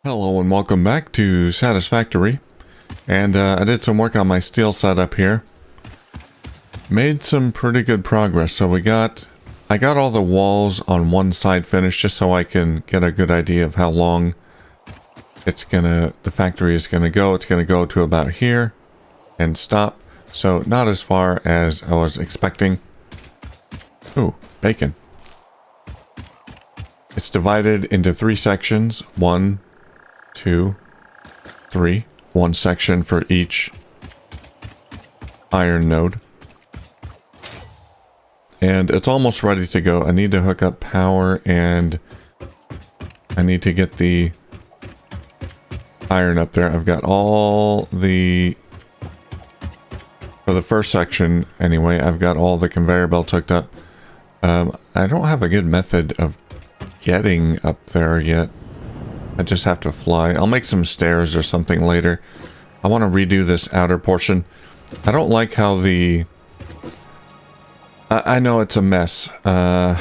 Hello and welcome back to Satisfactory. And I did some work on my steel setup here. Made some pretty good progress. So I got all the walls on one side finished just so I can get a good idea of how long the factory is gonna go. It's gonna go to about here and stop. So not as far as I was expecting. Ooh, bacon. It's divided into 3 sections. 1, 2, 3. 1 section for each iron node. And it's almost ready to go. I need to hook up power and I need to get the iron up there. I've got all the... For the first section, anyway, I've got all the conveyor belts hooked up. I don't have a good method of getting up there yet. I just have to fly. I'll make some stairs or something later. I want to redo this outer portion. I don't like how the... I know it's a mess. There's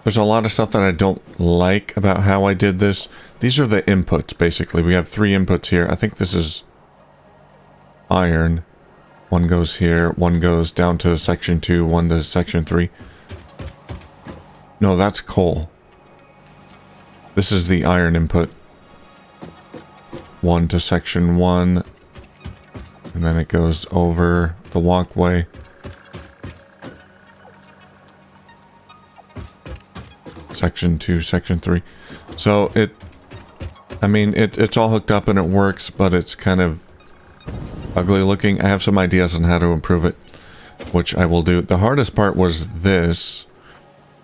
a lot of stuff that I don't like about how I did this. These are the inputs, basically. We have 3 inputs here. I think this is iron. 1 goes here, 1 goes down to section 2, 1 to section 3. No, that's coal. This is the iron input. 1 to section 1. And then it goes over the walkway. Section 2, section 3. So it's all hooked up and it works, but it's kind of ugly looking. I have some ideas on how to improve it, which I will do. The hardest part was this,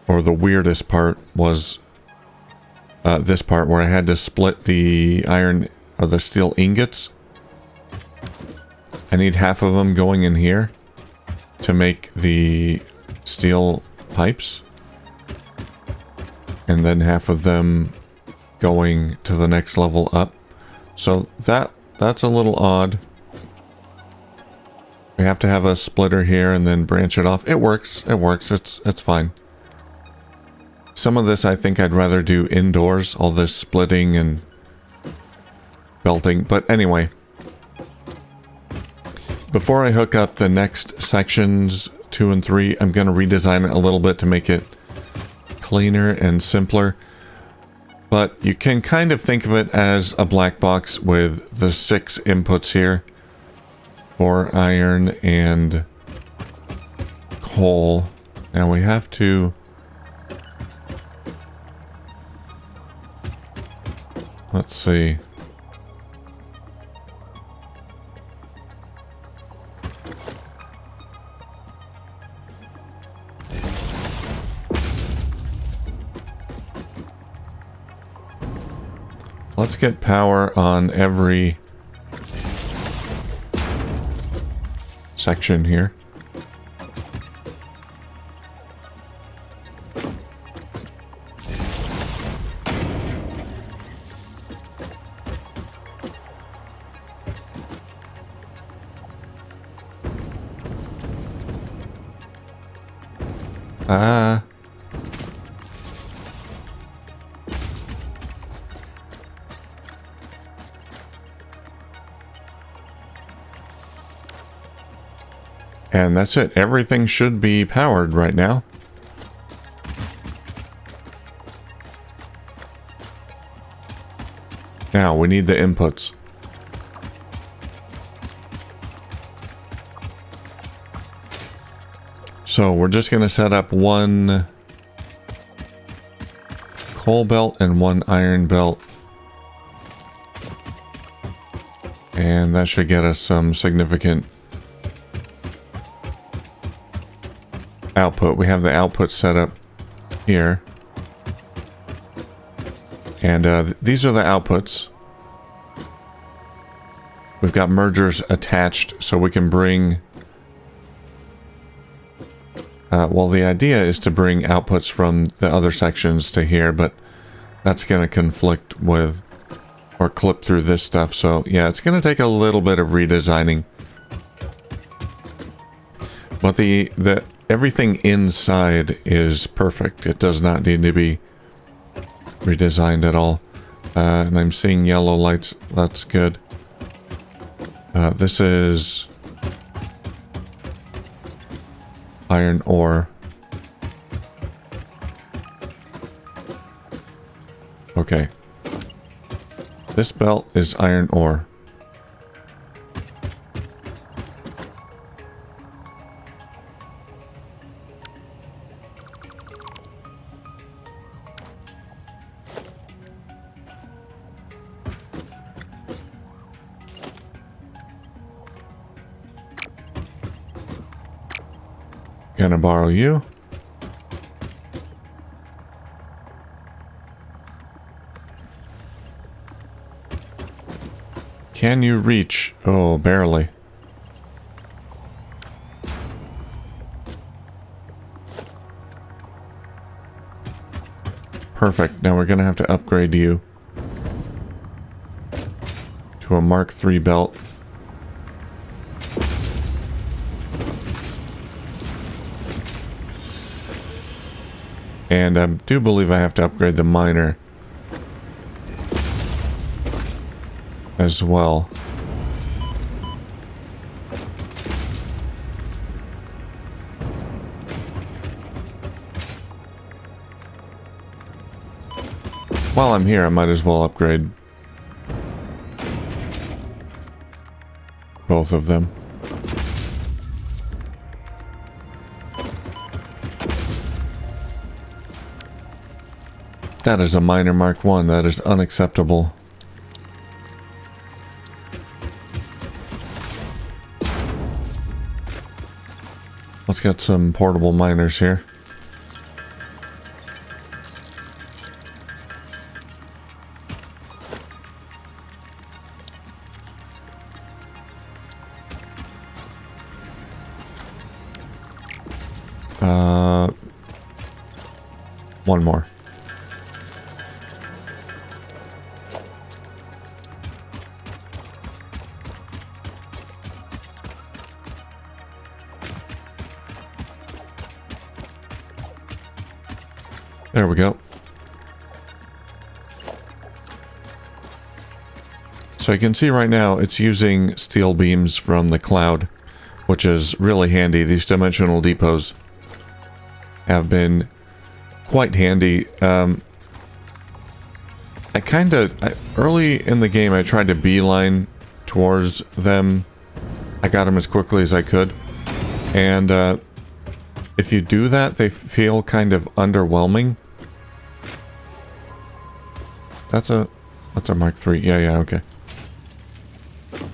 or the weirdest part was this part where I had to split the iron or the steel ingots. I need half of them going in here to make the steel pipes, and then half of them going to the next level up. So that's a little odd. We have to have a splitter here and then branch it off. It works. It works. It's fine. Some of this I think I'd rather do indoors, all this splitting and belting. But anyway, before I hook up the next sections 2 and 3, I'm going to redesign it a little bit to make it cleaner and simpler. But you can kind of think of it as a black box with the 6 inputs here for iron and coal. Now we have to... Let's see. Let's get power on every section here. And that's it. Everything should be powered right now. Now, we need the inputs. So, we're just going to set up 1 coal belt and 1 iron belt. And that should get us some significant output. We have the output set up here. And these are the outputs. We've got mergers attached so we can bring... well, the idea is to bring outputs from the other sections to here, but that's going to conflict with or clip through this stuff. So yeah, it's going to take a little bit of redesigning. But the everything inside is perfect. It does not need to be redesigned at all. And I'm seeing yellow lights. That's good. This is iron ore. Okay. This belt is iron ore. Gonna borrow you. Can you reach? Oh, barely. Perfect. Now we're gonna have to upgrade you to a Mark III belt. And I do believe I have to upgrade the miner as well. While I'm here, I might as well upgrade both of them. That is a miner Mark I. That is unacceptable. Let's get some portable miners here. One more. There we go. So you can see right now it's using steel beams from the cloud, which is really handy. These dimensional depots have been quite handy. Early in the game I tried to beeline towards them. I got them as quickly as I could. And if you do that, they feel kind of underwhelming. That's a Mark III. Yeah, okay.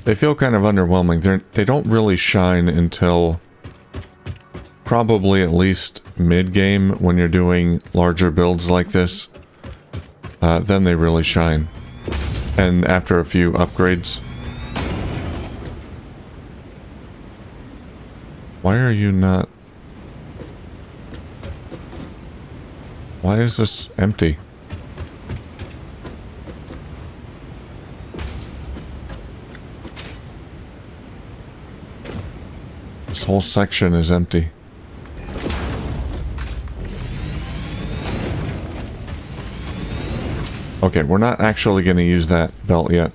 They feel kind of underwhelming. They don't really shine until probably at least mid-game when you're doing larger builds like this. Then they really shine. And after a few upgrades. Why are you not... Why is this empty? This whole section is empty. Okay, we're not actually going to use that belt yet.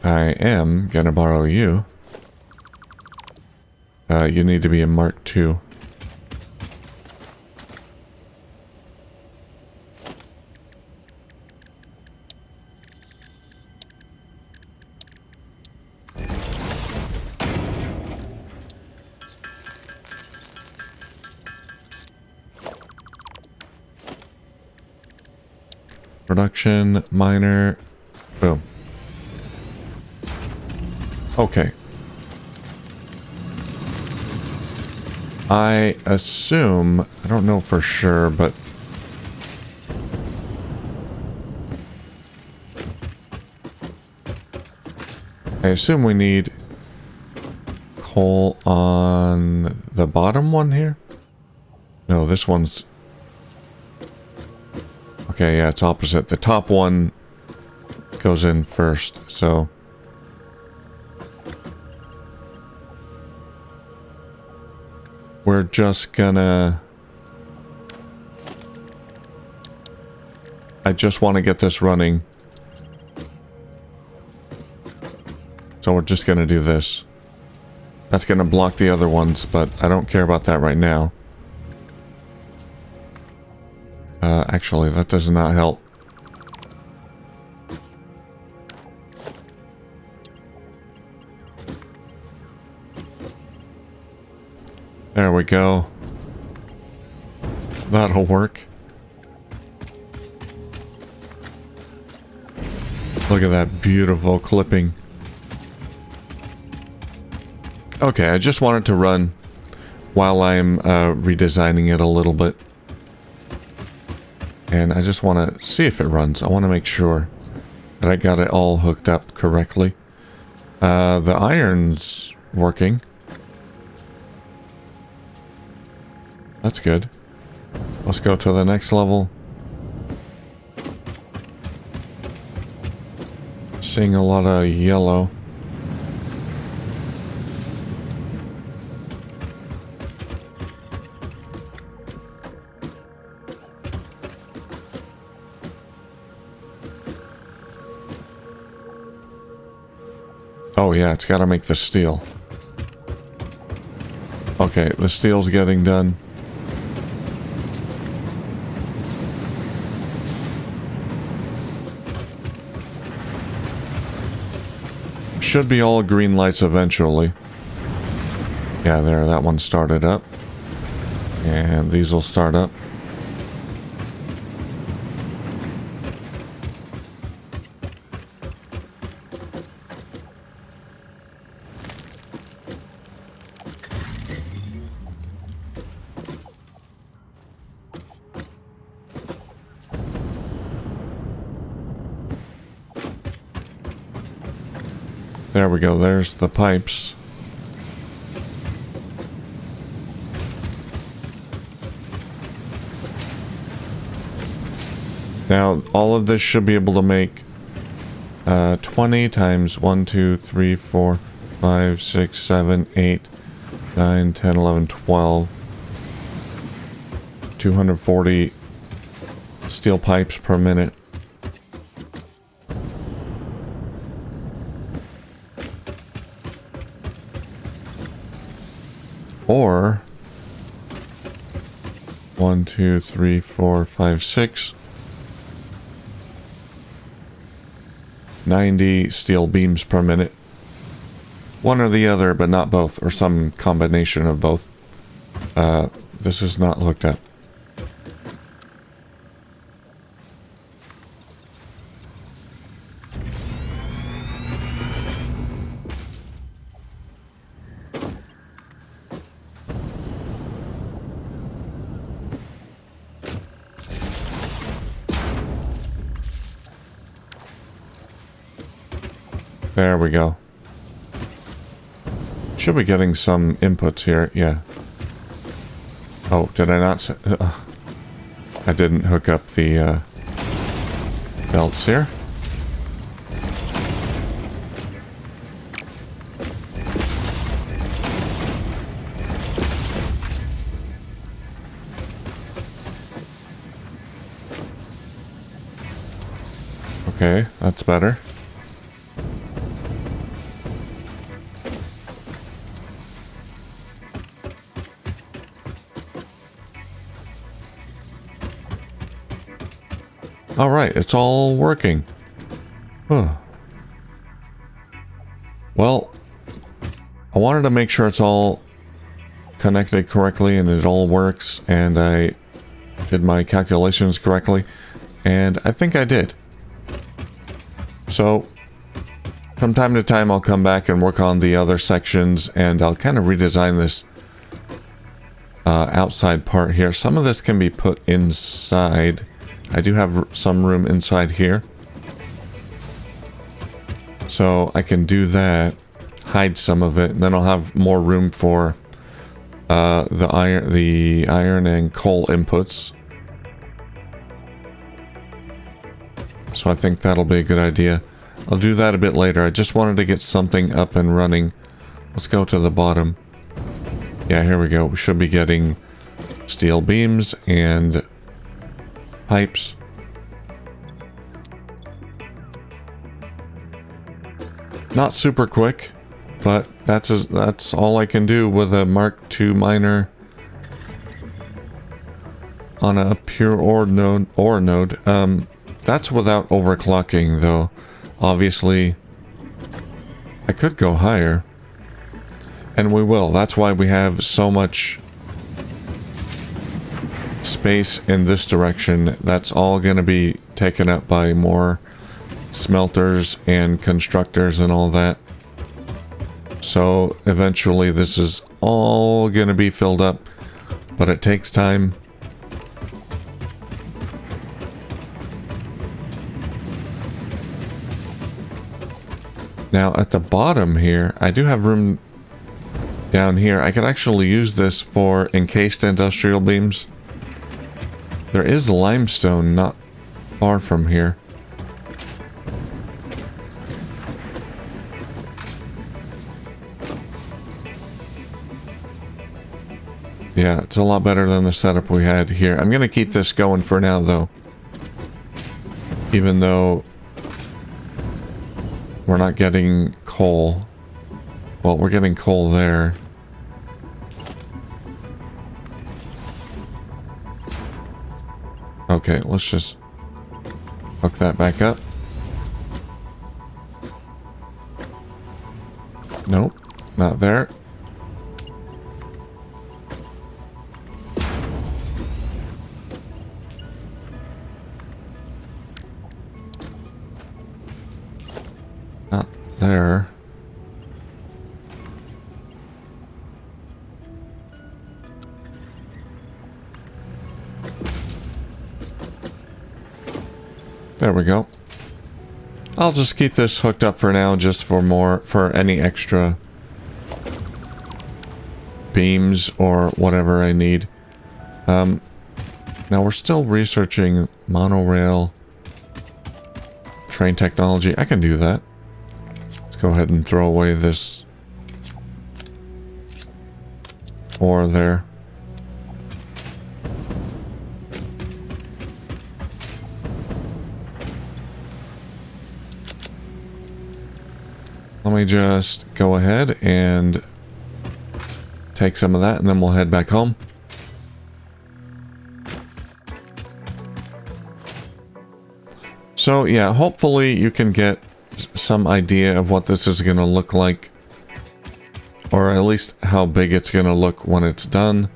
I am going to borrow you. You need to be a Mark II. Production, miner, boom. Okay. I assume, I don't know for sure, but I assume we need coal on the bottom one here? No, this one's... Okay, yeah, it's opposite. The top one goes in first, so... we're just gonna... I just want to get this running. So we're just gonna do this. That's gonna block the other ones, but I don't care about that right now. Actually, that does not help. There we go. That'll work. Look at that beautiful clipping. Okay, I just want it to run while I'm redesigning it a little bit. And I just want to see if it runs. I want to make sure that I got it all hooked up correctly. The iron's working. That's good. Let's go to the next level. Seeing a lot of yellow. Oh yeah, it's got to make the steel. Okay, the steel's getting done. Should be all green lights eventually. Yeah, there, that one started up. And these will start up. There we go, there's the pipes. Now, all of this should be able to make 20 times 1, 2, 3, 4, 5, 6, 7, 8, 9, 10, 11, 12. 240 steel pipes per minute. Or 1, 2, 3, 4, 5, 6. 90 steel beams per minute. One or the other, but not both, or some combination of both. This is not hooked up. There we go. Should be getting some inputs here, yeah. Oh, did I not say... I didn't hook up the belts here. Okay, that's better. All right, it's all working. Huh. Well, I wanted to make sure it's all connected correctly and it all works, and I did my calculations correctly, and I think I did. So, from time to time I'll come back and work on the other sections, and I'll kind of redesign this outside part here. Some of this can be put inside. I do have some room inside here, so I can do that, hide some of it, and then I'll have more room for the iron and coal inputs. So I think that'll be a good idea. I'll do that a bit later. I just wanted to get something up and running. Let's go to the bottom. Yeah, here we go. We should be getting steel beams and pipes. Not super quick, but that's all I can do with a Mark II miner on a pure ore node. That's without overclocking, though. Obviously, I could go higher, and we will. That's why we have so much space in this direction. That's all going to be taken up by more smelters and constructors and all that. So eventually this is all going to be filled up, but it takes time. Now at the bottom here, I do have room down here. I could actually use this for encased industrial beams. There is limestone not far from here. Yeah, it's a lot better than the setup we had here. I'm going to keep this going for now, though. Even though we're not getting coal. Well, we're getting coal there. Okay, let's just hook that back up. Nope, not there. Not there. There we go. I'll just keep this hooked up for now, just for any extra beams or whatever I need. Now we're still researching monorail train technology. I can do that. Let's go ahead and throw away this ore there. Let me just go ahead and take some of that, and then we'll head back home. So yeah, hopefully you can get some idea of what this is going to look like, or at least how big it's going to look when it's done.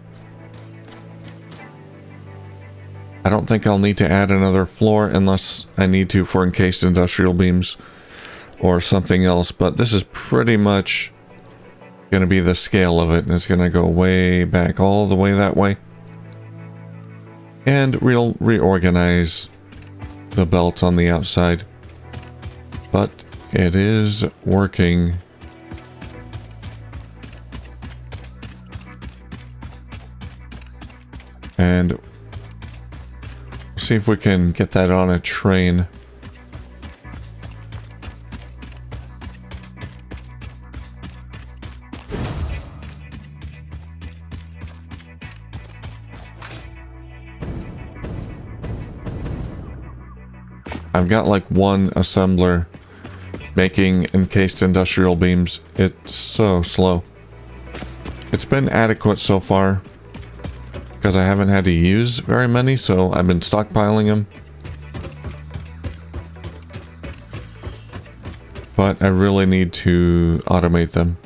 I don't think I'll need to add another floor unless I need to for encased industrial beams or something else, but this is pretty much going to be the scale of it, and it's going to go way back all the way that way. And we'll reorganize the belts on the outside, but it is working. And see if we can get that on a train. I've got like one assembler making encased industrial beams. It's so slow. It's been adequate so far because I haven't had to use very many, so I've been stockpiling them. But I really need to automate them.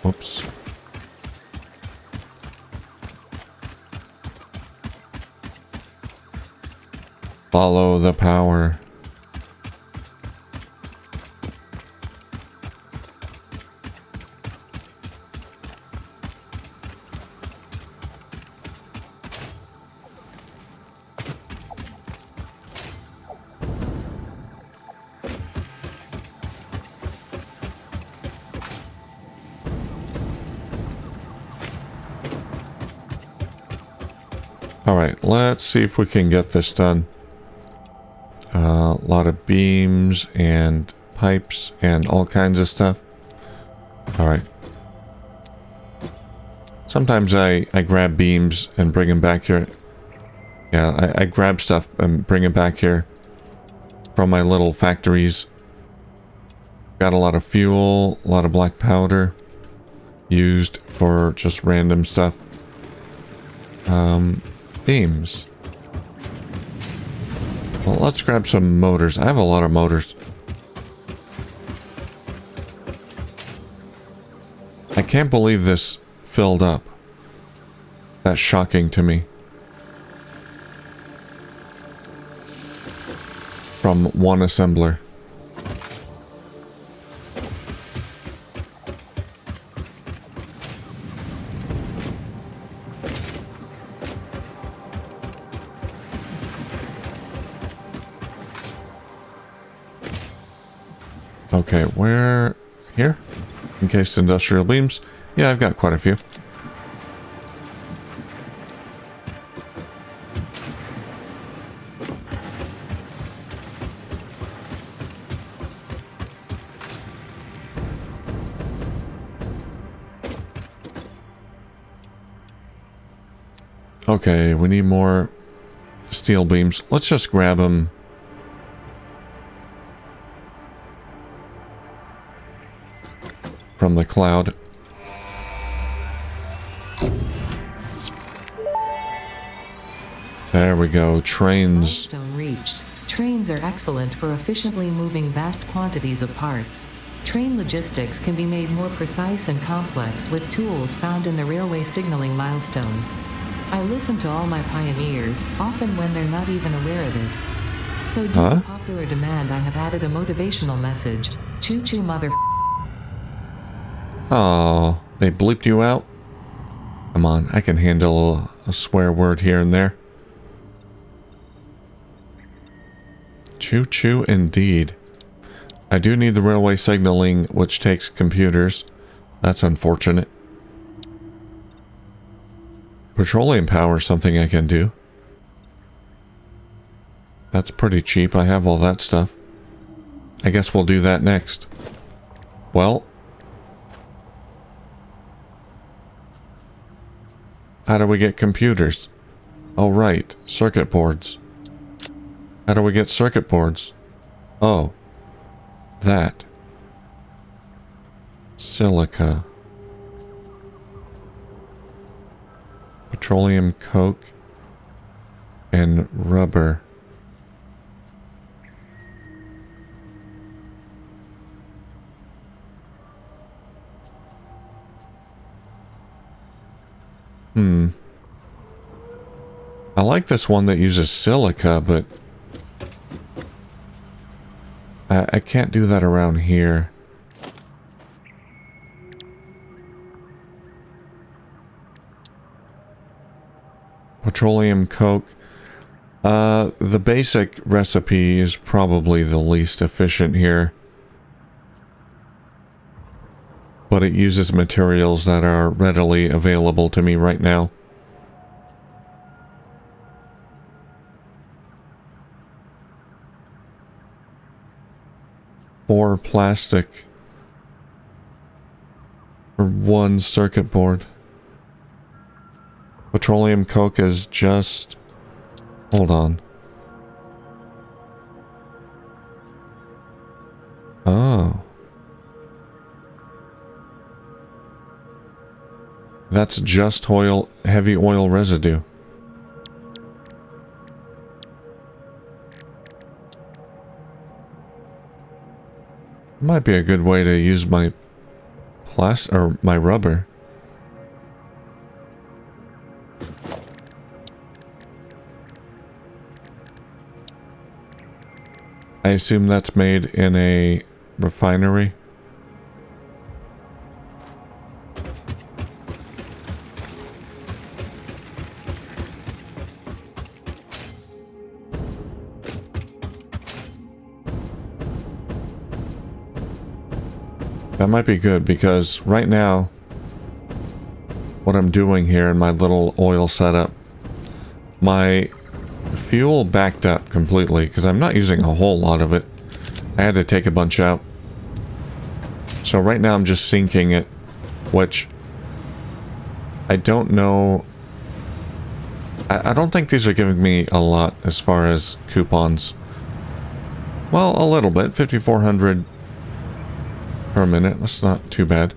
Whoops. Follow the power. All right, let's see if we can get this done. A lot of beams and pipes and all kinds of stuff. Alright. Sometimes I grab beams and bring them back here. Yeah, I grab stuff and bring it back here from my little factories. Got a lot of fuel, a lot of black powder used for just random stuff. Beams. Well, let's grab some motors. I have a lot of motors. I can't believe this filled up. That's shocking to me. From one assembler. Okay, where... Here? Encased industrial beams. Yeah, I've got quite a few. Okay, we need more steel beams. Let's just grab them. From the cloud. There we go. Trains. Milestone reached. Trains are excellent for efficiently moving vast quantities of parts. Train logistics can be made more precise and complex with tools found in the railway signaling milestone. I listen to all my pioneers, often when they're not even aware of it. So due to popular demand, I have added a motivational message. Choo-choo mother... Oh, they bleeped you out? Come on, I can handle a swear word here and there. Choo-choo indeed. I do need the railway signaling, which takes computers. That's unfortunate. Petroleum power is something I can do. That's pretty cheap. I have all that stuff. I guess we'll do that next. Well... How do we get computers? Oh, right. Circuit boards. How do we get circuit boards? Oh. That. Silica. Petroleum coke. And rubber. I like this one that uses silica, but I can't do that around here. Petroleum coke. The basic recipe is probably the least efficient here. But it uses materials that are readily available to me right now. Or plastic for one circuit board. Petroleum coke is just... Hold on. Oh. That's just oil, heavy oil residue. Might be a good way to use my my rubber. I assume that's made in a refinery. That might be good because right now, what I'm doing here in my little oil setup, my fuel backed up completely because I'm not using a whole lot of it. I had to take a bunch out. So right now I'm just sinking it, which I don't know. I don't think these are giving me a lot as far as coupons. Well, a little bit. 5,400 per minute. That's not too bad.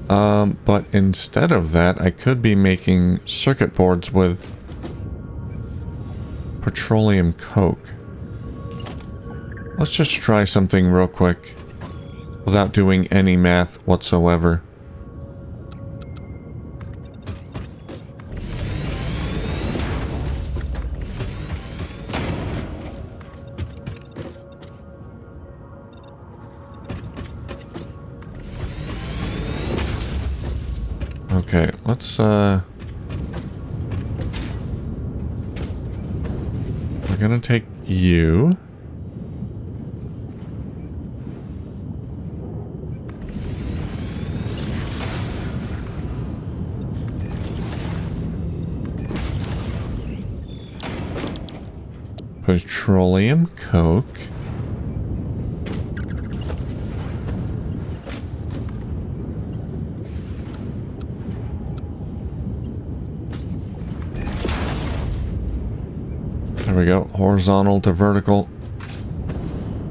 But instead of that, I could be making circuit boards with petroleum coke. Let's just try something real quick without doing any math whatsoever. Okay, let's we're gonna take you. Petroleum coke. There we go. Horizontal to vertical.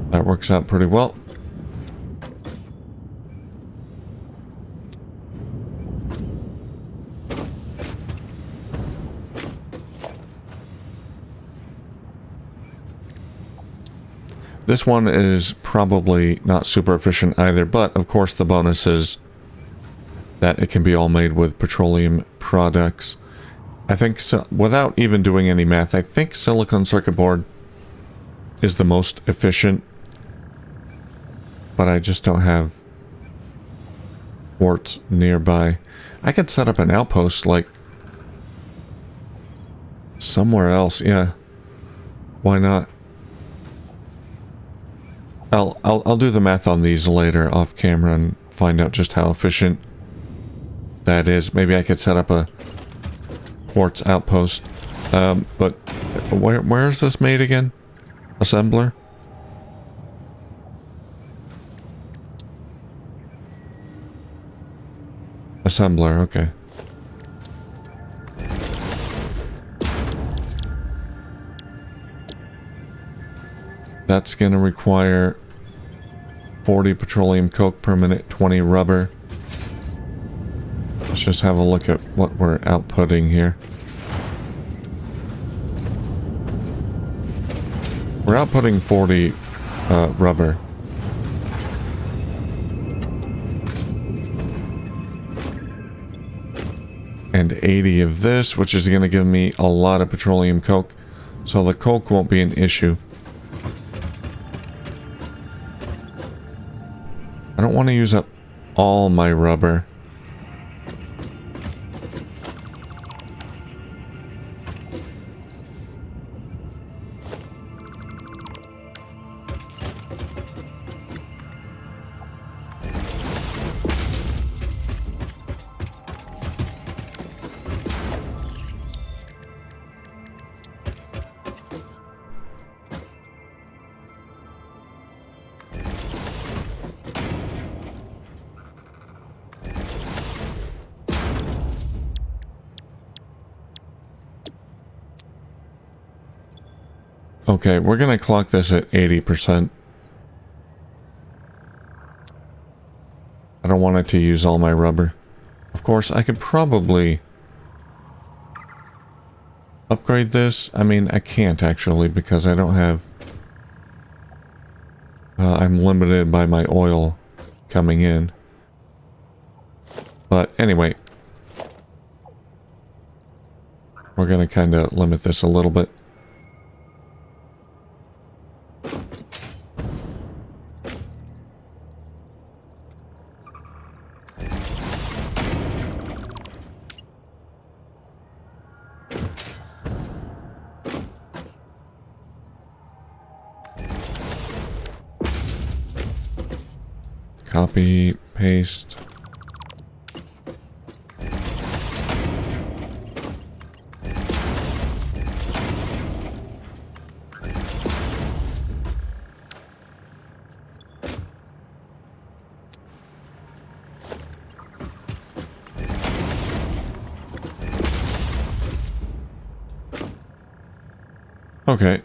That works out pretty well. This one is probably not super efficient either, but of course the bonus is that it can be all made with petroleum products. I think, so, without even doing any math, I think silicon circuit board is the most efficient, but I just don't have quartz nearby. I could set up an outpost, like, somewhere else, yeah. Why not? I'll do the math on these later off camera and find out just how efficient that is. Maybe I could set up a quartz outpost. But where is this made again? Assembler? Assembler, okay. That's going to require 40 petroleum coke per minute, 20 rubber. Let's just have a look at what we're outputting here. We're outputting 40 rubber. And 80 of this, which is going to give me a lot of petroleum coke. So the coke won't be an issue. I don't want to use up all my rubber. Okay, we're gonna clock this at 80%. I don't want it to use all my rubber. Of course, I could probably upgrade this. I mean, I can't actually because I don't have... I'm limited by my oil coming in. But anyway, we're gonna kind of limit this a little bit. Copy, paste. Okay.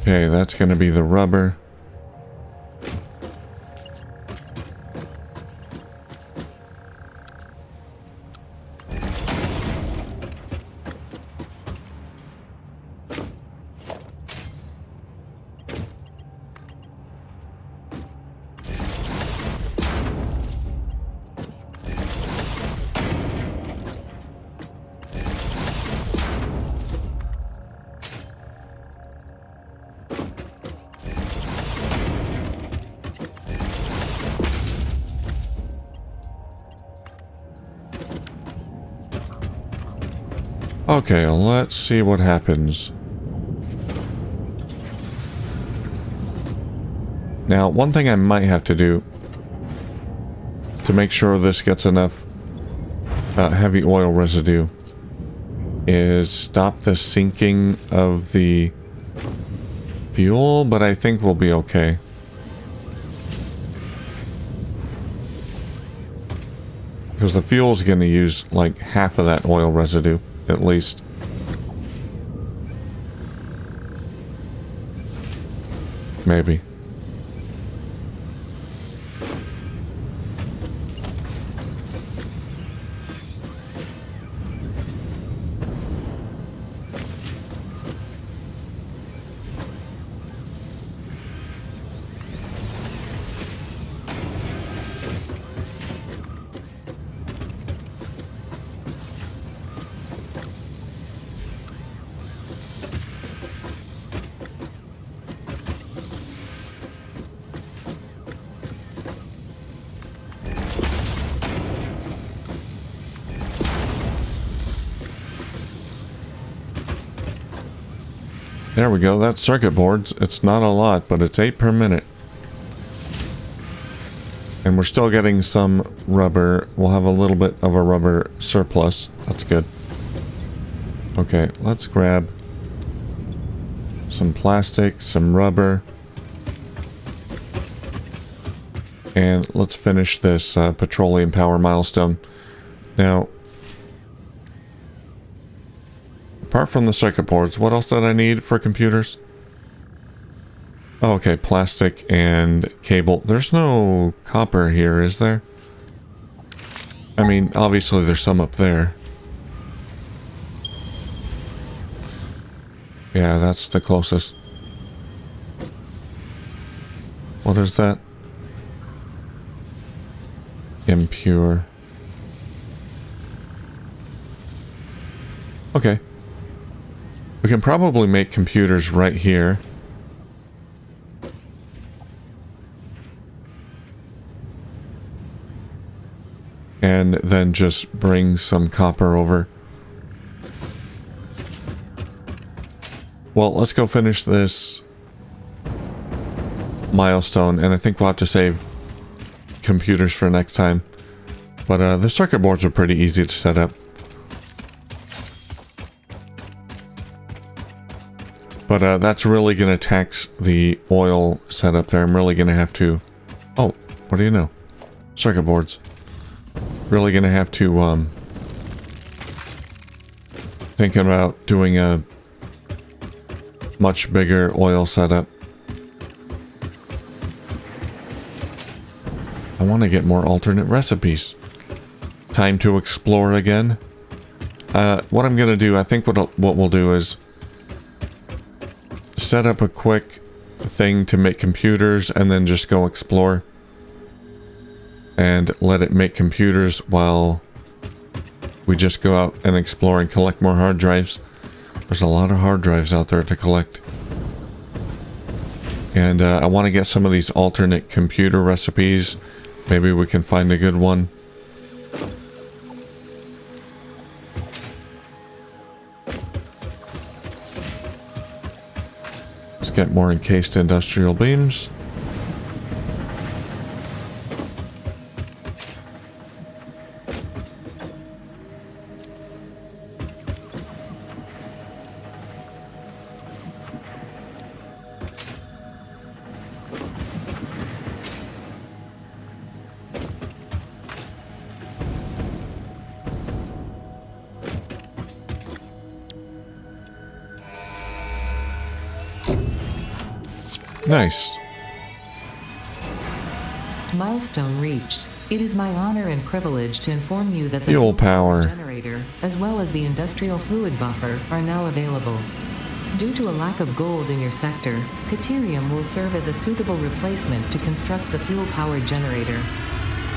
Okay, that's going to be the rubber. Okay, let's see what happens. Now, one thing I might have to do to make sure this gets enough heavy oil residue is stop the sinking of the fuel, but I think we'll be okay. Because the fuel is going to use like half of that oil residue, at least. Maybe. There we go, that's circuit boards. It's not a lot, but it's 8 per minute. And we're still getting some rubber. We'll have a little bit of a rubber surplus. That's good. Okay, let's grab some plastic, some rubber. And let's finish this petroleum power milestone. Now, apart from the circuit boards, what else did I need for computers? Oh, okay, plastic and cable. There's no copper here, is there? I mean, obviously there's some up there. Yeah, that's the closest. What is that? Impure. Okay. We can probably make computers right here. And then just bring some copper over. Well, let's go finish this milestone, and I think we'll have to save computers for next time. But the circuit boards are pretty easy to set up. But that's really going to tax the oil setup there. I'm really going to have to... Oh, what do you know? Circuit boards. Really going to have to... thinking about doing a much bigger oil setup. I want to get more alternate recipes. Time to explore again. What I'm going to do, I think what we'll do is... set up a quick thing to make computers and then just go explore and let it make computers while we just go out and explore and collect more hard drives. There's a lot of hard drives out there to collect, and I want to get some of these alternate computer recipes. Maybe we can find a good one. Let's get more encased industrial beams. Nice. Milestone reached. It is my honor and privilege to inform you that the Fuel power generator, as well as the industrial fluid buffer, are now available. Due to a lack of gold in your sector, Caterium will serve as a suitable replacement to construct the fuel-powered generator.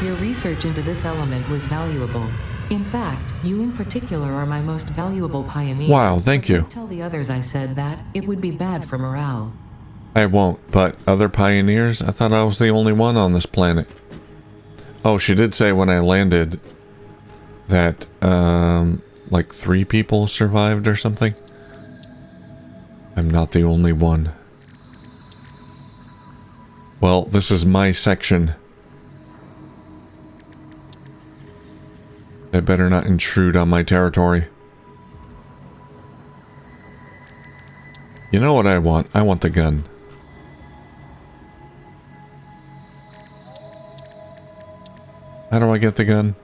Your research into this element was valuable. In fact, you in particular are my most valuable pioneer. Wow, thank you. Don't tell the others I said that. It would be bad for morale. I won't, but other pioneers? I thought I was the only one on this planet. Oh, she did say when I landed that, like 3 people survived or something. I'm not the only one. Well, this is my section. They better not intrude on my territory. You know what I want? I want the gun. How do I get the gun?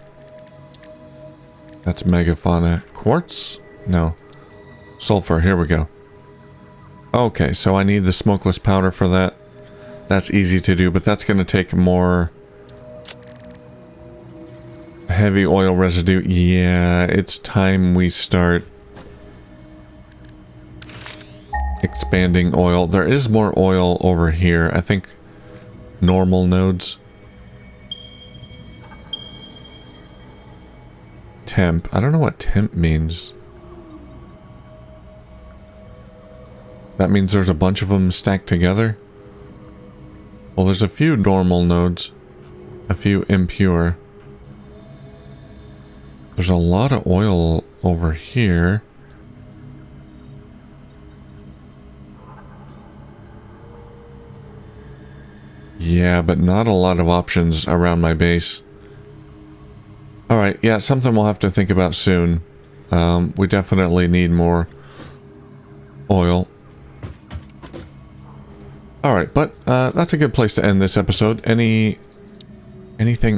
That's megafauna. Quartz? No. Sulfur, here we go. Okay, so I need the smokeless powder for that. That's easy to do, but that's going to take more heavy oil residue. Yeah, it's time we start expanding oil. There is more oil over here. I think normal nodes. Temp. I don't know what temp means. That means there's a bunch of them stacked together? Well, there's a few normal nodes. A few impure. There's a lot of oil over here. Yeah, but not a lot of options around my base. Alright, yeah, something we'll have to think about soon. We definitely need more oil. Alright, but that's a good place to end this episode. Anything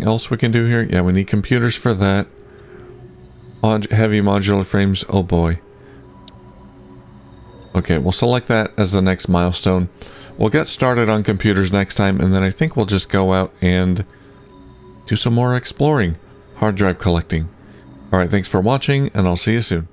else we can do here? Yeah, we need computers for that. Heavy modular frames, oh boy. Okay, we'll select that as the next milestone. We'll get started on computers next time, and then I think we'll just go out and do some more exploring. Hard drive collecting. Alright, thanks for watching, and I'll see you soon.